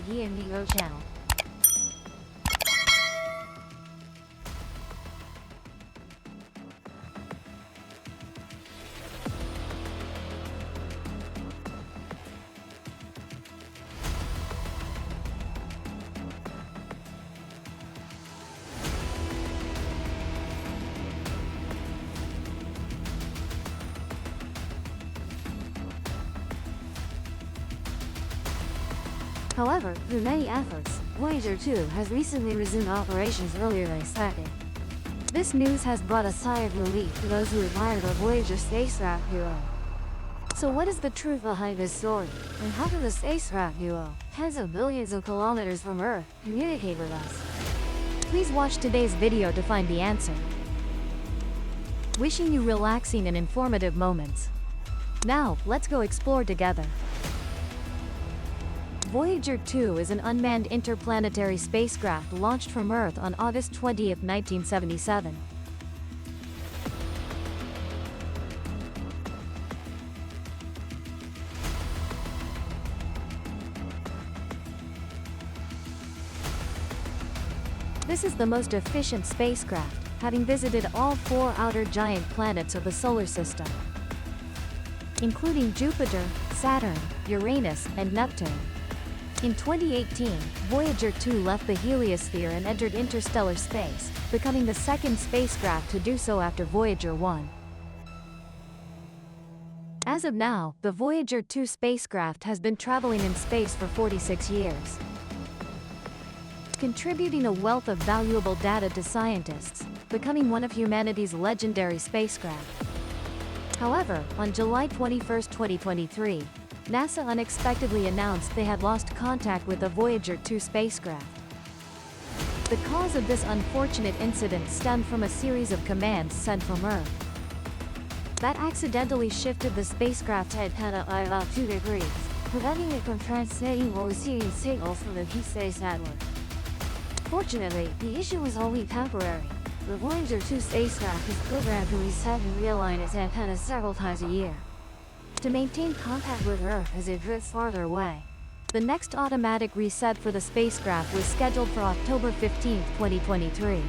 the Indigo channel. However, through many efforts, Voyager 2 has recently resumed operations earlier than expected. This news has brought a sigh of relief to those who admire the Voyager spacecraft duo. So what is the truth behind this story? And how can the spacecraft duo, tens of billions of kilometers from Earth, communicate with us? Please watch today's video to find the answer. Wishing you relaxing and informative moments. Now, let's go explore together. Voyager 2 is an unmanned interplanetary spacecraft launched from Earth on August 20, 1977. This is the most efficient spacecraft, having visited all 4 outer giant planets of the solar system, including Jupiter, Saturn, Uranus, and Neptune. In 2018, Voyager 2 left the heliosphere and entered interstellar space, becoming the second spacecraft to do so after Voyager 1. As of now, the Voyager 2 spacecraft has been traveling in space for 46 years, contributing a wealth of valuable data to scientists, becoming one of humanity's legendary spacecraft. However, on July 21, 2023, NASA unexpectedly announced they had lost contact with the Voyager 2 spacecraft. The cause of this unfortunate incident stemmed from a series of commands sent from Earth that accidentally shifted the spacecraft's antenna by about 2 degrees, preventing it from transmitting or receiving signals from the deep space network. Fortunately, the issue was only temporary. The Voyager 2 spacecraft is programmed to reset and realign its antenna several times a year to maintain contact with Earth as it drifts farther away. The next automatic reset for the spacecraft was scheduled for October 15, 2023.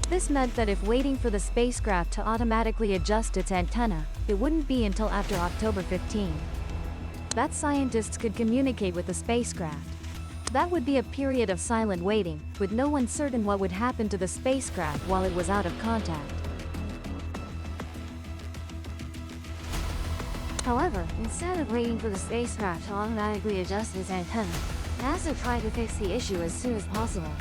This meant that if waiting for the spacecraft to automatically adjust its antenna, it wouldn't be until after October 15 that scientists could communicate with the spacecraft. That would be a period of silent waiting, with no one certain what would happen to the spacecraft while it was out of contact. However, instead of waiting for the spacecraft to automatically adjust its antenna, NASA tried to fix the issue as soon as possible.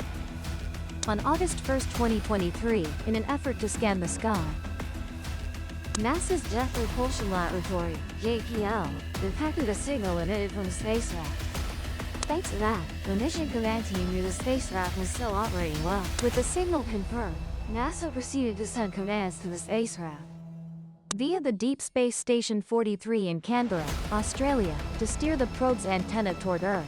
On August 1, 2023, in an effort to scan the sky, NASA's Jet Propulsion Laboratory, JPL, detected a signal emitted from the spacecraft. Thanks to that, the mission command team knew the spacecraft was still operating well. With the signal confirmed, NASA proceeded to send commands to the spacecraft via the Deep Space Station 43 in Canberra, Australia, to steer the probe's antenna toward Earth.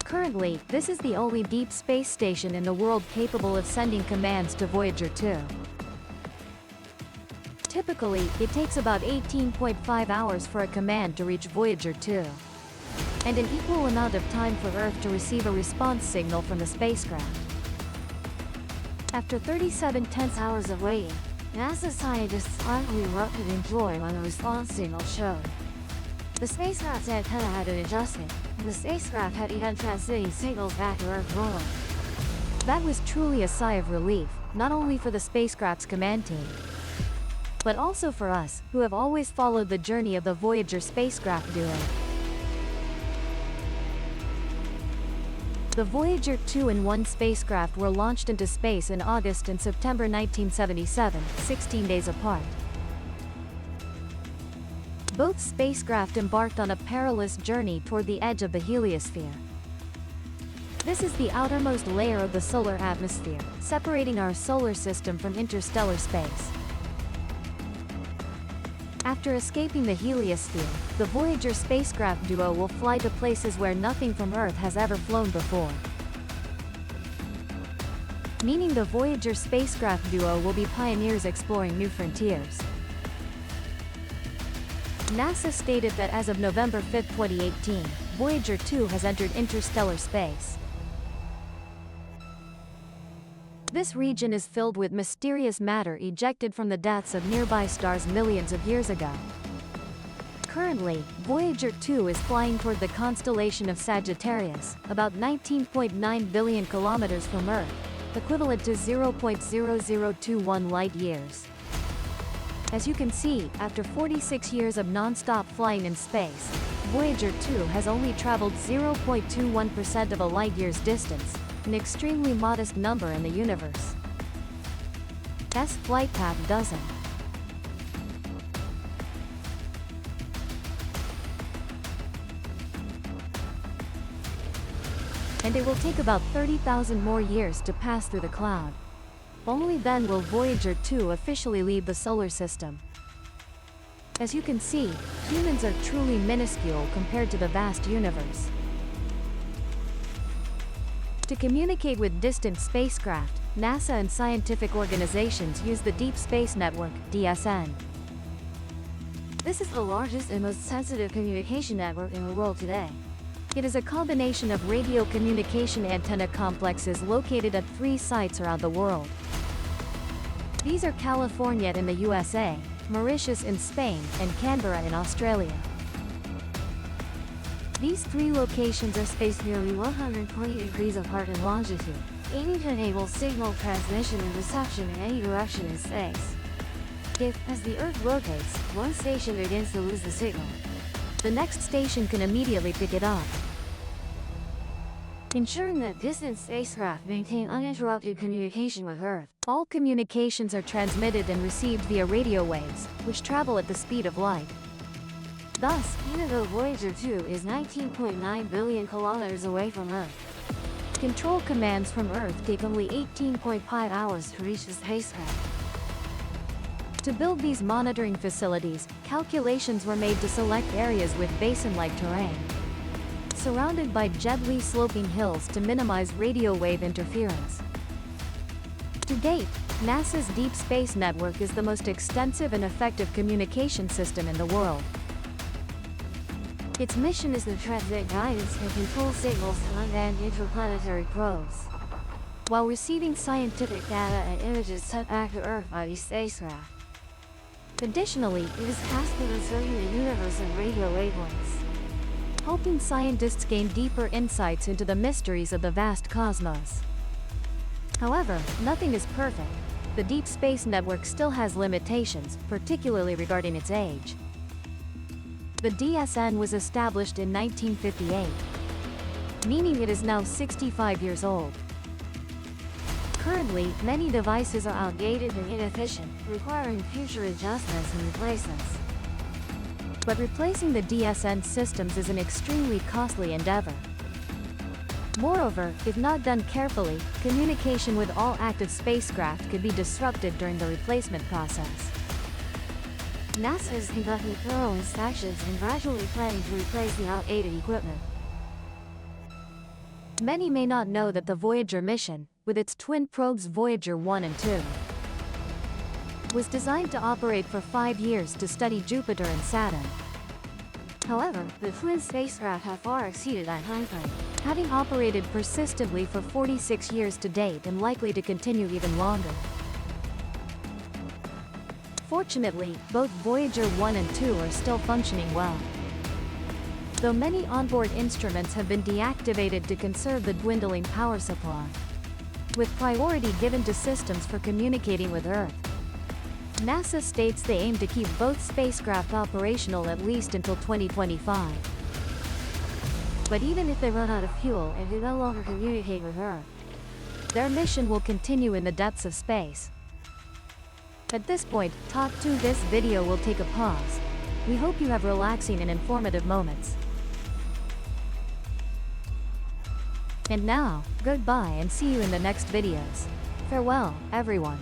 Currently, this is the only deep space station in the world capable of sending commands to Voyager 2. Typically, it takes about 18.5 hours for a command to reach Voyager 2, and an equal amount of time for Earth to receive a response signal from the spacecraft. After 37 tense hours of waiting, NASA scientists finally erupted in joy when the response signal showed. The spacecraft's antenna had been adjusted, and the spacecraft had begun transmitting signals back to Earth normally. That was truly a sigh of relief, not only for the spacecraft's command team, but also for us, who have always followed the journey of the Voyager spacecraft duo. The Voyager 2 and 1 spacecraft were launched into space in August and September 1977, 16 days apart. Both spacecraft embarked on a perilous journey toward the edge of the heliosphere. This is the outermost layer of the solar atmosphere, separating our solar system from interstellar space. After escaping the heliosphere, the Voyager spacecraft duo will fly to places where nothing from Earth has ever flown before, meaning the Voyager spacecraft duo will be pioneers exploring new frontiers. NASA stated that as of November 5, 2018, Voyager 2 has entered interstellar space. This region is filled with mysterious matter ejected from the depths of nearby stars millions of years ago. Currently, Voyager 2 is flying toward the constellation of Sagittarius, about 19.9 billion kilometers from Earth, equivalent to 0.0021 light-years. As you can see, after 46 years of non-stop flying in space, Voyager 2 has only traveled 0.21% of a light-year's distance, an extremely modest number in the universe. S flight path doesn't. And it will take about 30,000 more years to pass through the cloud. Only then will Voyager 2 officially leave the solar system. As you can see, humans are truly minuscule compared to the vast universe. To communicate with distant spacecraft, NASA and scientific organizations use the Deep Space Network, DSN. This is the largest and most sensitive communication network in the world today. It is a combination of radio communication antenna complexes located at 3 sites around the world. These are California in the USA, Mauritius in Spain, and Canberra in Australia. These 3 locations are spaced nearly 120 degrees apart in longitude, aiming to enable signal transmission and reception in any direction in space. If, as the Earth rotates, one station begins to lose the signal, the next station can immediately pick it up, ensuring that distant spacecraft maintain uninterrupted communication with Earth. All communications are transmitted and received via radio waves, which travel at the speed of light. Thus, even though Voyager 2 is 19.9 billion kilometers away from Earth, control commands from Earth take only 18.5 hours to reach the spacecraft. To build these monitoring facilities, calculations were made to select areas with basin-like terrain, surrounded by gently sloping hills to minimize radio wave interference. To date, NASA's Deep Space Network is the most extensive and effective communication system in the world. Its mission is to transmit guidance and control signals to unmanned interplanetary probes, while receiving scientific data and images sent back to Earth by these spacecraft. Additionally, it is tasked with observing the universe in radio wavelengths, helping scientists gain deeper insights into the mysteries of the vast cosmos. However, nothing is perfect. The Deep Space Network still has limitations, particularly regarding its age. The DSN was established in 1958, meaning it is now 65 years old. Currently, many devices are outdated and inefficient, requiring future adjustments and replacements. But replacing the DSN systems is an extremely costly endeavor. Moreover, if not done carefully, communication with all active spacecraft could be disrupted during the replacement process. NASA is conducting thorough inspections and gradually planning to replace the outdated equipment. Many may not know that the Voyager mission, with its twin probes Voyager 1 and 2, was designed to operate for 5 years to study Jupiter and Saturn. However, the twin spacecraft have far exceeded that timeframe, having operated persistently for 46 years to date and likely to continue even longer. Fortunately, both Voyager 1 and 2 are still functioning well, though many onboard instruments have been deactivated to conserve the dwindling power supply, with priority given to systems for communicating with Earth. NASA states they aim to keep both spacecraft operational at least until 2025. But even if they run out of fuel and can no longer communicate with Earth, their mission will continue in the depths of space. At this point, Talk to this video will take a pause. We hope you have relaxing and informative moments. And now, goodbye and see you in the next videos. Farewell, everyone.